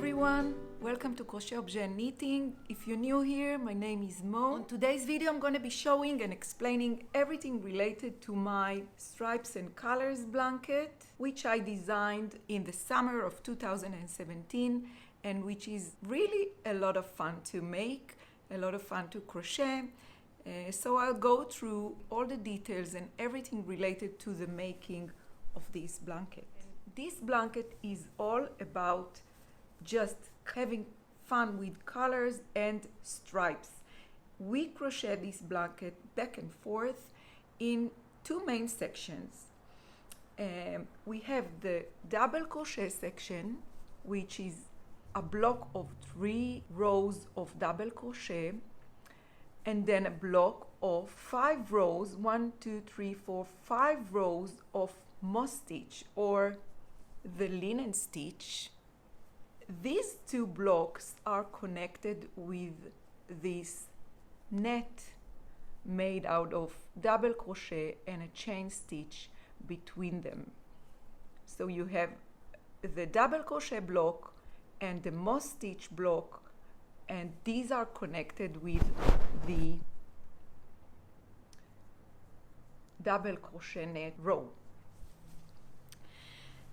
everyone, welcome to CrochetObjet Knitting. If you're new here, my name is Mo. On today's video I'm going to be showing and explaining everything related to my stripes and colors blanket, which I designed in the summer of 2017 and which is really a lot of fun to make, a lot of fun to crochet. So I'll go through all the details and everything related to the making of this blanket. This blanket is all about just having fun with colors and stripes. We crochet this blanket back and forth in two main sections. We have the double crochet section, which is a block of 3 rows of double crochet, and then a block of 5 rows, 1, 2, 3, 4, 5 rows of moss stitch or the linen stitch. These two blocks are connected with this net made out of double crochet and a chain stitch between them. So you have the double crochet block and the moss stitch block, and these are connected with the double crochet net row.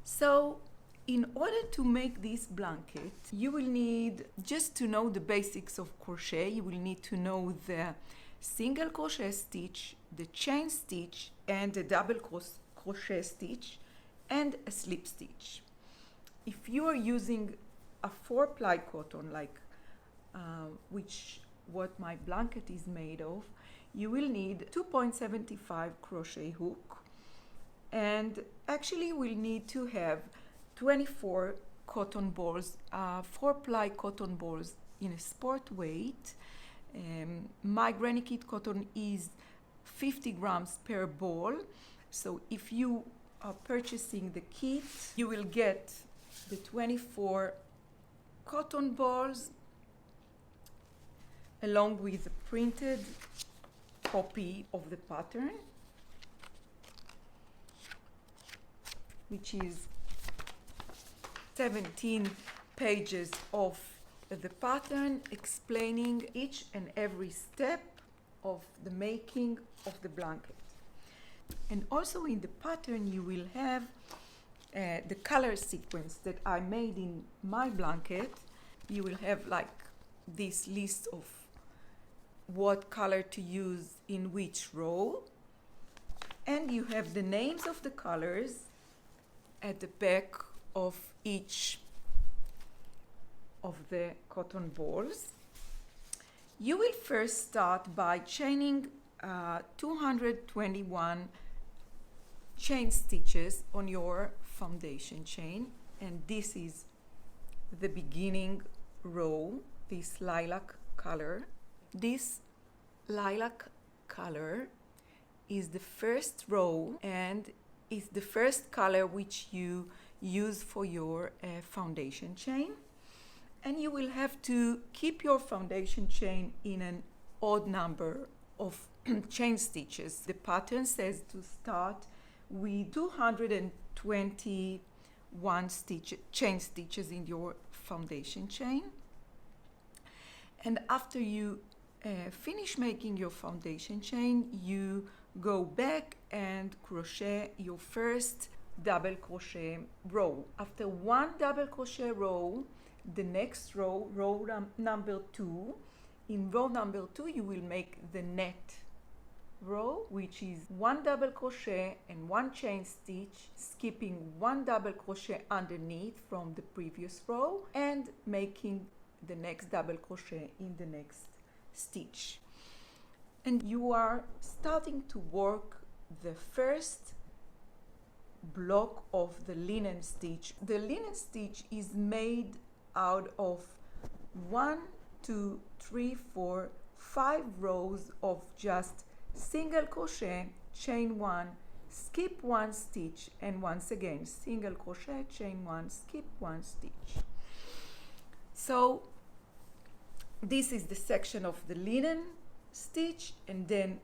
So in order to make this blanket, you will need, just to know the basics of crochet, you will need to know the single crochet stitch, the chain stitch, and the double crochet stitch, and a slip stitch. If you are using a 4-ply cotton, like what my blanket is made of, you will need 2.75 crochet hook, and actually we'll need to have 24 cotton balls, 4-ply cotton balls in a sport weight. My granny kit cotton is 50 grams per ball. So if you are purchasing the kit, you will get the 24 cotton balls along with a printed copy of the pattern, which is 17 pages of the pattern explaining each and every step of the making of the blanket. And also in the pattern you will have the color sequence that I made in my blanket. You will have like this list of what color to use in which row, and you have the names of the colors at the back of each of the cotton balls. You will first start by chaining 221 chain stitches on your foundation chain, and this is the beginning row, this lilac color. This lilac color is the first row and is the first color which you use for your foundation chain, and you will have to keep your foundation chain in an odd number of chain stitches. The pattern says to start with 221 chain stitches in your foundation chain, and after you finish making your foundation chain, you go back and crochet your first double crochet row. After one double crochet row, the next row, number 2, in row number 2 you will make the net row, which is 1 double crochet and 1 chain stitch, skipping 1 double crochet underneath from the previous row and making the next double crochet in the next stitch. And you are starting to work the first block of the linen stitch. The linen stitch is made out of 1, 2, 3, 4, 5 rows of just single crochet, chain 1, skip 1 stitch, and once again single crochet, chain 1, skip 1 stitch. So this is the section of the linen stitch, and then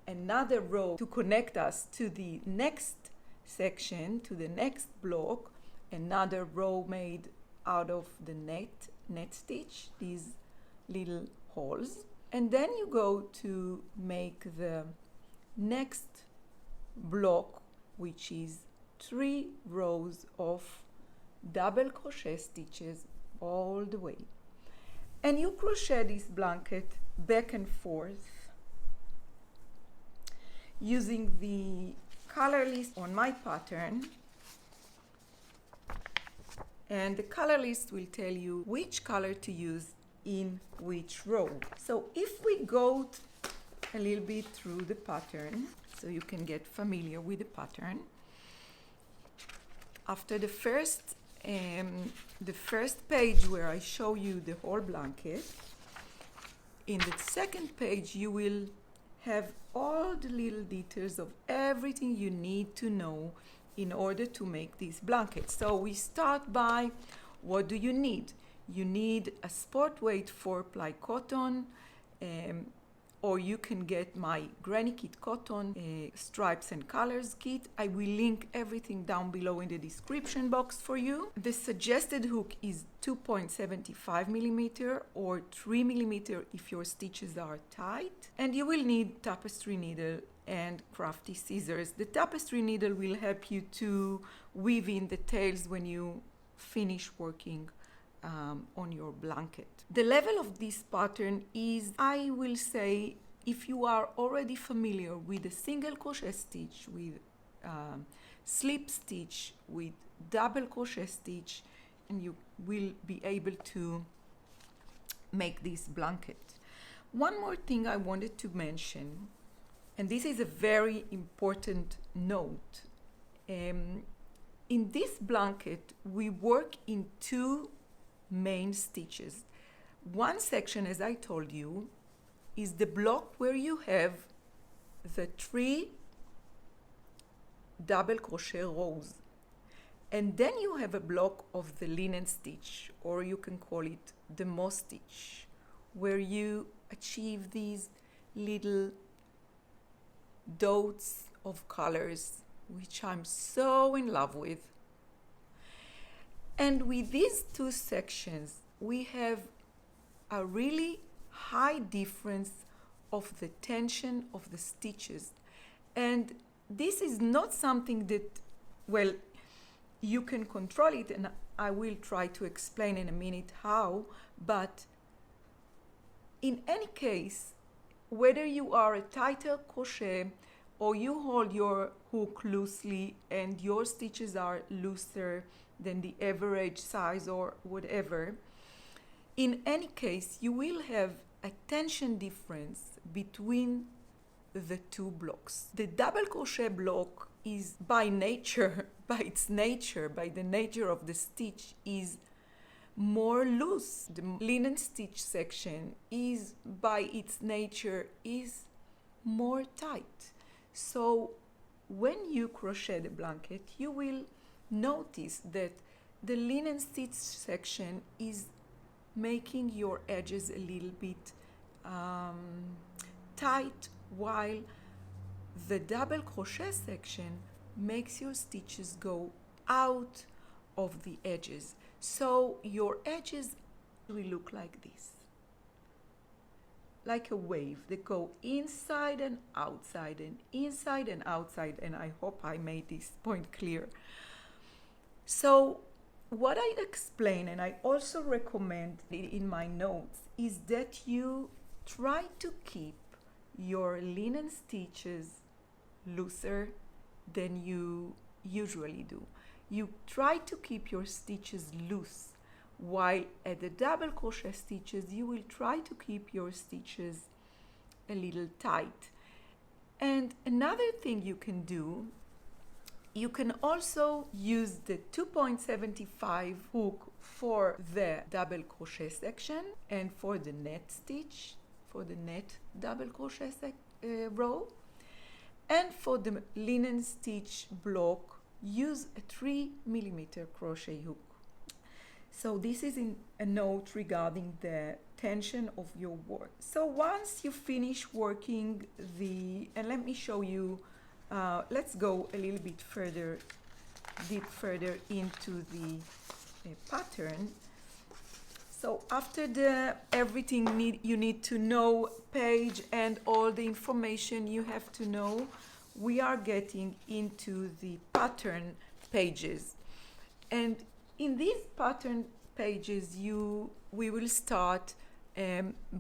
another row to connect us to the next section, to the next block, another row made out of the net stitch, these little holes, and then you go to make the next block, which is 3 rows of double crochet stitches all the way, and you crochet this blanket back and forth using the color list on my pattern, and the color list will tell you which color to use in which row. So if we go a little bit through the pattern so you can get familiar with the pattern, after the first page where I show you the whole blanket, in the second page you will have all the little details of everything you need to know in order to make this blanket. So we start by, what do you need? You need a sport weight 4-ply cotton, or you can get my Granny Kit cotton stripes and colors kit. I will link everything down below in the description box for you. The suggested hook is 2.75 millimeter or 3 millimeter if your stitches are tight. And you will need tapestry needle and crafty scissors. The tapestry needle will help you to weave in the tails when you finish working on your blanket. The level of this pattern is, I will say, if you are already familiar with a single crochet stitch, with slip stitch, with double crochet stitch, and you will be able to make this blanket. One more thing I wanted to mention, and this is a very important note. In this blanket, we work in 2 main stitches. One section, as I told you, is the block where you have the 3 double crochet rows, and then you have a block of the linen stitch, or you can call it the moss stitch, where you achieve these little dots of colors, which I'm so in love with. And with these 2 sections, we have a really high difference of the tension of the stitches. And this is not something that, well, you can control it, and I will try to explain in a minute how, but in any case, whether you are a tighter crochet or you hold your hook loosely and your stitches are looser than the average size or whatever, in any case, you will have a tension difference between the 2 blocks. The double crochet block is by nature, by the nature of the stitch, is more loose. The linen stitch section is, by its nature, is more tight. So when you crochet the blanket, you will notice that the linen stitch section is making your edges a little bit tight, while the double crochet section makes your stitches go out of the edges. So your edges will look like this, like a wave. They go inside and outside and inside and outside, and I hope I made this point clear. So what I explain, and I also recommend in my notes, is that you try to keep your linen stitches looser than you usually do. You try to keep your stitches loose, while at the double crochet stitches you will try to keep your stitches a little tight. And another thing you can do, you can also use the 2.75 hook for the double crochet section and for the net stitch, for the net double crochet row, and for the linen stitch block use a 3 millimeter crochet hook. So this is a note regarding the tension of your work. So once you finish working and let me show you, let's go a little bit further, deep further into the pattern. So after the everything you need to know page and all the information you have to know, we are getting into the pattern pages. And in these pattern pages, we will start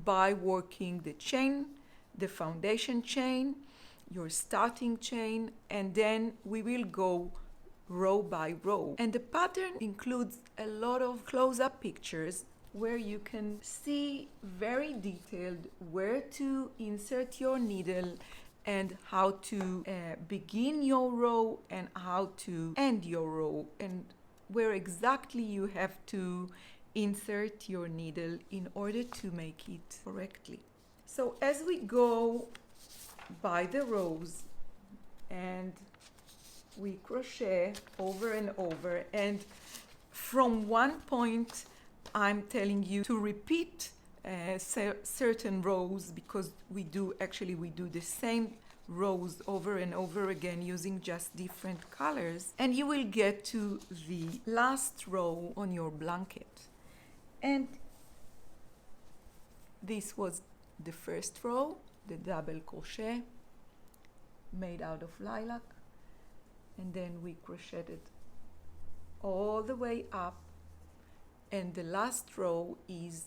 by working the chain, the foundation chain, your starting chain, and then we will go row by row. And the pattern includes a lot of close-up pictures where you can see very detailed where to insert your needle and how to begin your row and how to end your row, and where exactly you have to insert your needle in order to make it correctly. So as we go by the rows and we crochet over and over, and from one point I'm telling you to repeat certain rows, because we do the same rows over and over again using just different colors, and you will get to the last row on your blanket. And this was the first row, the double crochet made out of lilac, and then we crocheted all the way up, and the last row is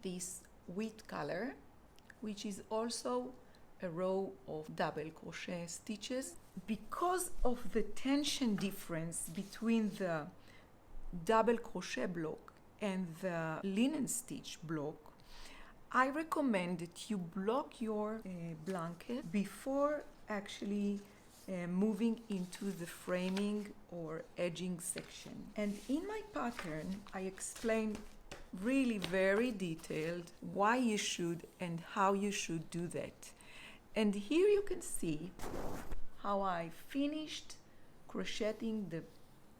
this wheat color, which is also a row of double crochet stitches. Because of the tension difference between the double crochet block and the linen stitch block, I recommend that you block your blanket before actually moving into the framing or edging section. And in my pattern, I explain really very detailed why you should and how you should do that. And here you can see how I finished crocheting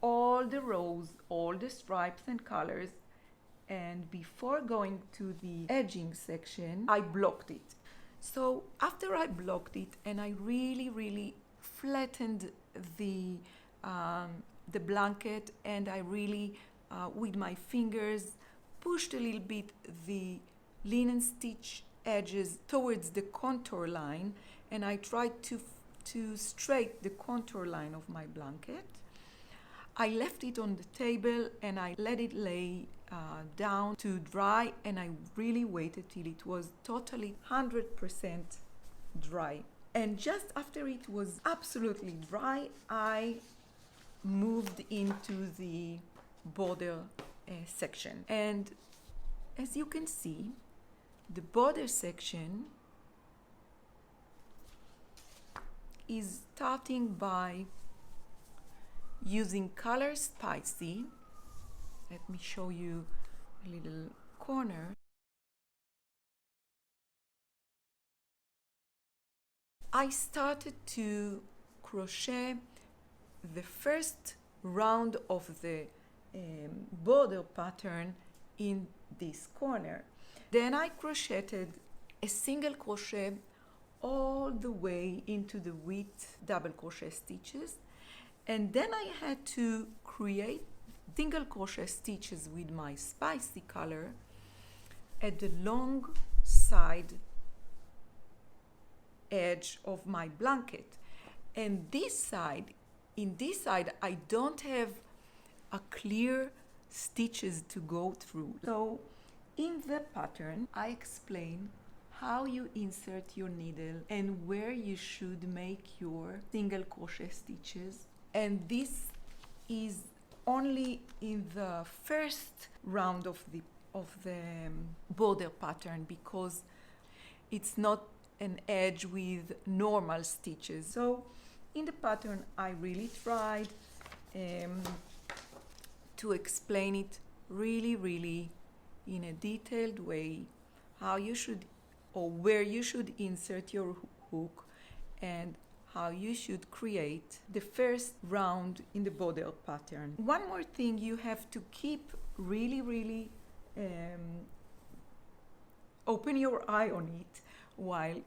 all the rows, all the stripes and colors, and before going to the edging section, I blocked it. So after I blocked it and I really flattened the blanket, and I really with my fingers pushed a little bit the linen stitch edges towards the contour line, and I tried to straighten the contour line of my blanket. I left it on the table and I let it lay down to dry, and I really waited till it was totally 100% dry. And just after it was absolutely dry, I moved into the border section. And as you can see, the border section is starting by using Color Spicy. Let me show you a little corner. I started to crochet the first round of the border pattern in this corner. Then I crocheted a single crochet all the way into the wheat double crochet stitches, and then I had to create single crochet stitches with my spicy color at the long side edge of my blanket. And in this side I don't have a clear stitches to go through. So in the pattern I explain how you insert your needle and where you should make your single crochet stitches, and this is only in the first round of the border pattern, because it's not an edge with normal stitches. So in the pattern I really tried to explain it really in a detailed way, how you should or where you should insert your hook and how you should create the first round in the border pattern. One more thing you have to keep really open your eye on it while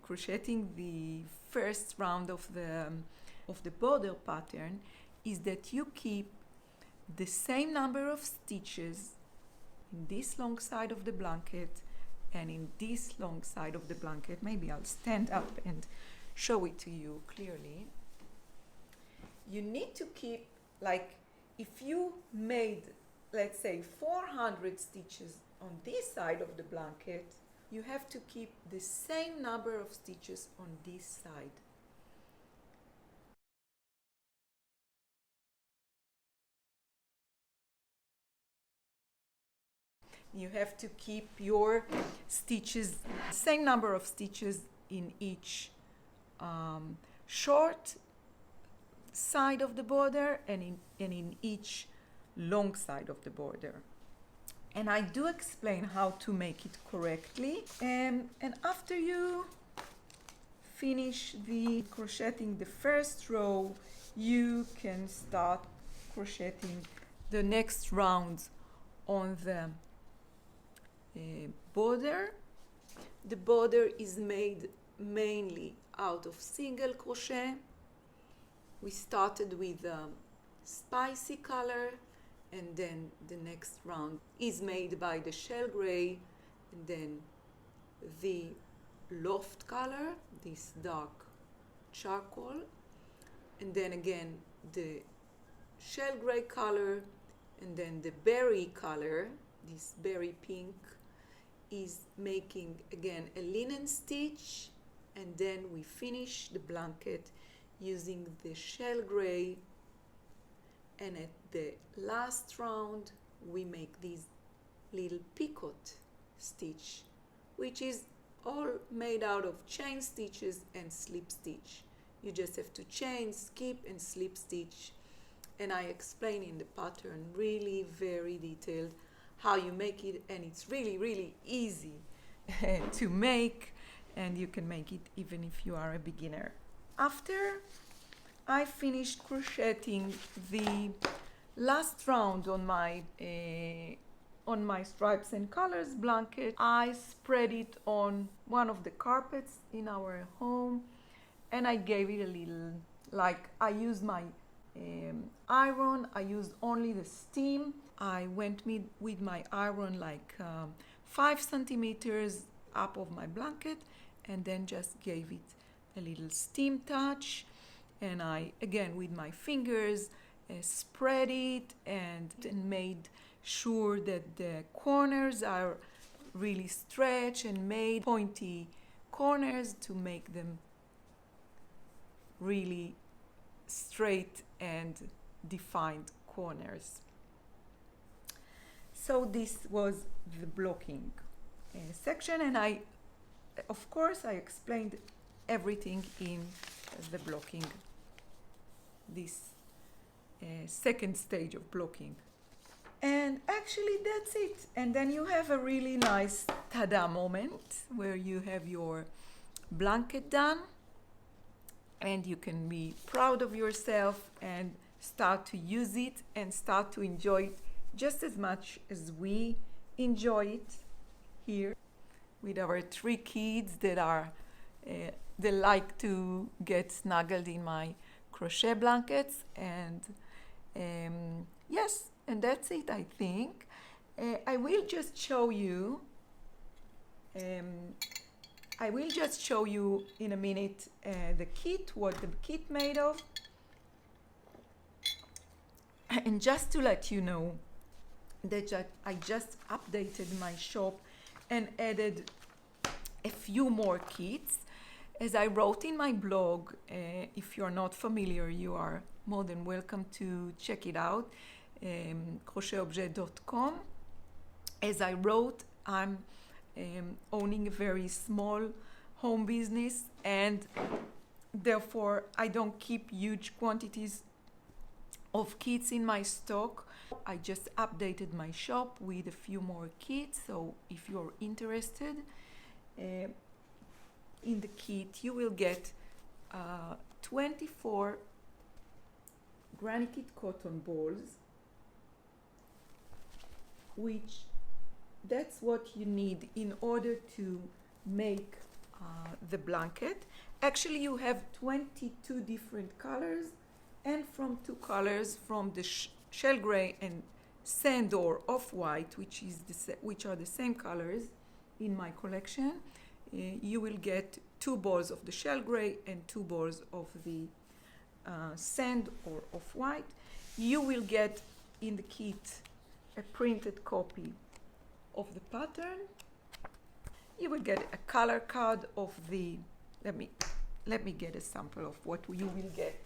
crocheting the first round of the border pattern, is that you keep the same number of stitches in this long side of the blanket and in this long side of the blanket. Maybe I'll stand up and show it to you clearly. You need to keep, like, if you made, let's say, 400 stitches on this side of the blanket, you have to keep the same number of stitches on this side. You have to keep your stitches, same number of stitches in each short side of the border and in each long side of the border. And I do explain how to make it correctly. And after you finish the crocheting the first row, you can start crocheting the next round on the border. The border is made mainly out of single crochet. We started with spicy color, and then the next round is made by the shell gray, and then the loft color, this dark charcoal, and then again the shell gray color, and then the berry color, this berry pink, is making again a linen stitch, and then we finish the blanket using the shell gray, and at the last round we make this little picot stitch, which is all made out of chain stitches and slip stitch. You just have to chain, skip, and slip stitch, and I explain in the pattern really very detailed how you make it, and it's really easy to make, and you can make it even if you are a beginner. After I finished crocheting the last round on my stripes and colors blanket, I spread it on one of the carpets in our home, and I gave it a little, like, I used my iron. I used only the steam. I went with my iron like 5 centimeters up of my blanket, and then just gave it a little steam touch, and I again with my fingers spread it and made sure that the corners are really stretched, and made pointy corners to make them really straight and defined corners. So this was the blocking section, and I, of course, I explained everything in the blocking, this second stage of blocking. And actually that's it. And then you have a really nice ta-da moment where you have your blanket done, and you can be proud of yourself and start to use it and start to enjoy it just as much as we enjoy it here with our 3 kids that are they like to get snuggled in my crochet blankets. And yes, and that's it, I think. I will just show you in a minute the kit, what the kit made of. And just to let you know that I just updated my shop and added a few more kits. As I wrote in my blog, if you're not familiar, you are more than welcome to check it out, CrochetObjet.com. As I wrote, I'm owning a very small home business, and therefore I don't keep huge quantities of kits in my stock. I just updated my shop with a few more kits, so if you're interested in the kit, you will get 24 granny kit cotton balls, which that's what you need in order to make the blanket. Actually, you have 22 different colors, and from 2 colors from the shell gray and sand or off-white, which are the same colors in my collection, you will get 2 balls of the shell gray and 2 balls of the sand or off-white. You will get in the kit a printed copy of the pattern. You will get a color card of the, let me get a sample of what you will get.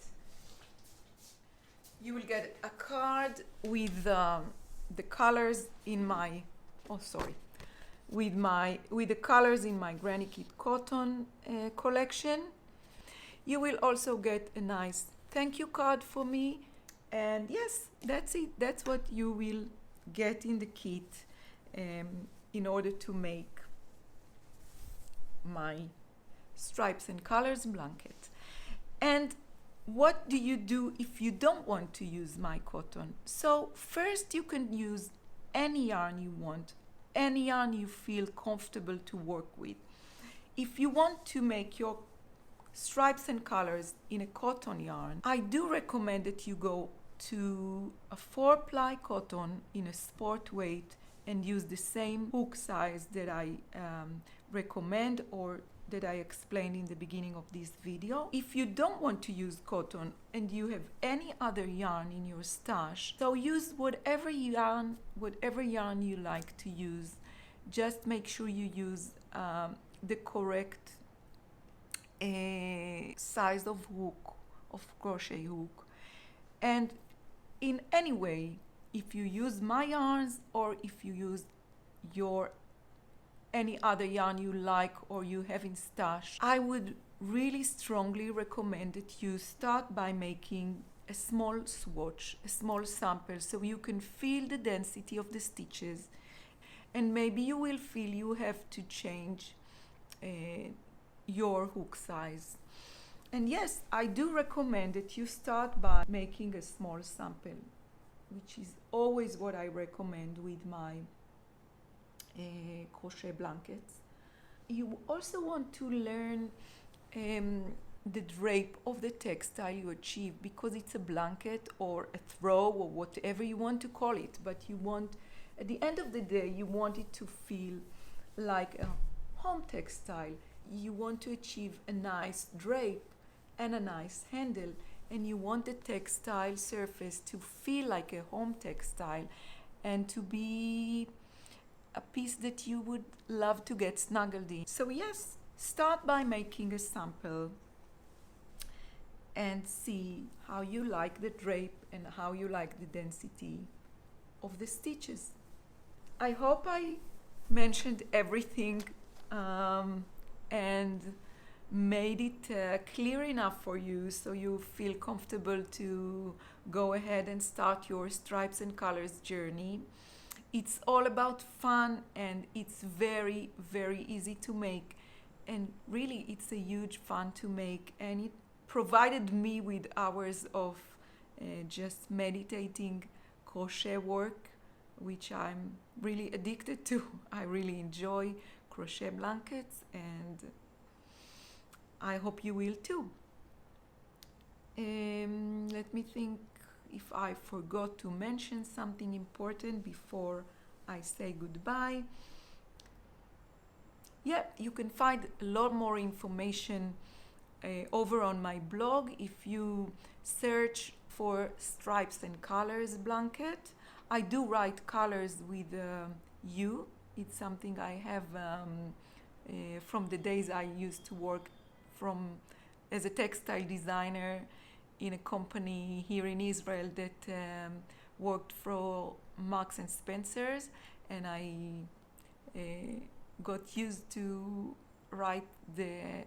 You will get a card with the colors in my, with the colors in my Granny Kit Cotton collection. You will also get a nice thank you card for me, and yes, that's it. That's what you will get in the kit in order to make my stripes and colors blanket. And what do you do if you don't want to use my cotton? So first, you can use any yarn you want, any yarn you feel comfortable to work with. If you want to make your stripes and colors in a cotton yarn, I do recommend that you go to a 4-ply cotton in a sport weight and use the same hook size that I recommend or that I explained in the beginning of this video. If you don't want to use cotton and you have any other yarn in your stash, so use whatever yarn you like to use. Just make sure you use the correct size of hook, of crochet hook. And in any way, if you use my yarns or if you use any other yarn you like or you have in stash, I would really strongly recommend that you start by making a small swatch, a small sample, so you can feel the density of the stitches, and maybe you will feel you have to change your hook size. And yes, I do recommend that you start by making a small sample, which is always what I recommend with my crochet blankets. You also want to learn the drape of the textile you achieve, because it's a blanket or a throw or whatever you want to call it, but you want, at the end of the day, you want it to feel like a home textile. You want to achieve a nice drape and a nice handle, and you want the textile surface to feel like a home textile and to be a piece that you would love to get snuggled in. So yes, start by making a sample and see how you like the drape and how you like the density of the stitches. I hope I mentioned everything and made it clear enough for you so you feel comfortable to go ahead and start your stripes and colors journey. It's all about fun, and it's very, very easy to make, and really it's a huge fun to make, and it provided me with hours of just meditating crochet work, which I'm really addicted to. I really enjoy crochet blankets, and I hope you will too. Let me think if I forgot to mention something important before I say goodbye. Yeah, you can find a lot more information over on my blog if you search for stripes and colors blanket. I do write colors with U. It's something I have from the days I used to work as a textile designer in a company here in Israel that worked for Marks and Spencer's, and I got used to write the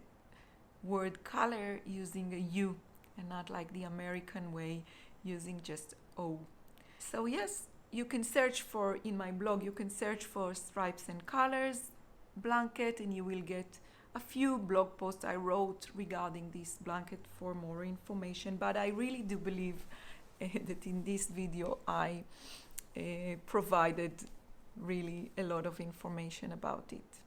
word color using a U and not like the American way using just O. So yes, you can search for, in my blog, you can search for stripes and colors blanket, and you will get a few blog posts I wrote regarding this blanket for more information. But I really do believe that in this video I provided really a lot of information about it.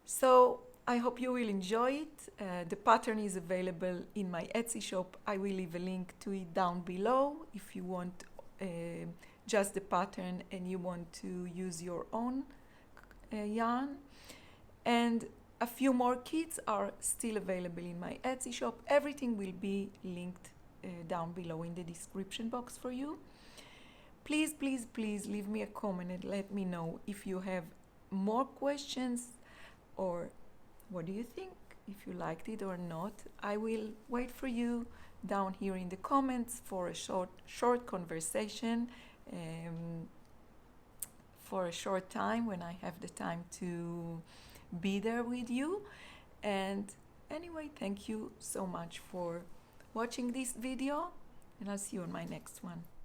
So I hope you will enjoy it. The pattern is available in my Etsy shop. I will leave a link to it down below if you want just the pattern and you want to use your own yarn. And a few more kits are still available in my Etsy shop. Everything will be linked down below in the description box for you. Please, please, please leave me a comment and let me know if you have more questions or what do you think, if you liked it or not. I will wait for you down here in the comments for a short conversation for a short time when I have the time to be there with you. And anyway, thank you so much for watching this video, and I'll see you on my next one.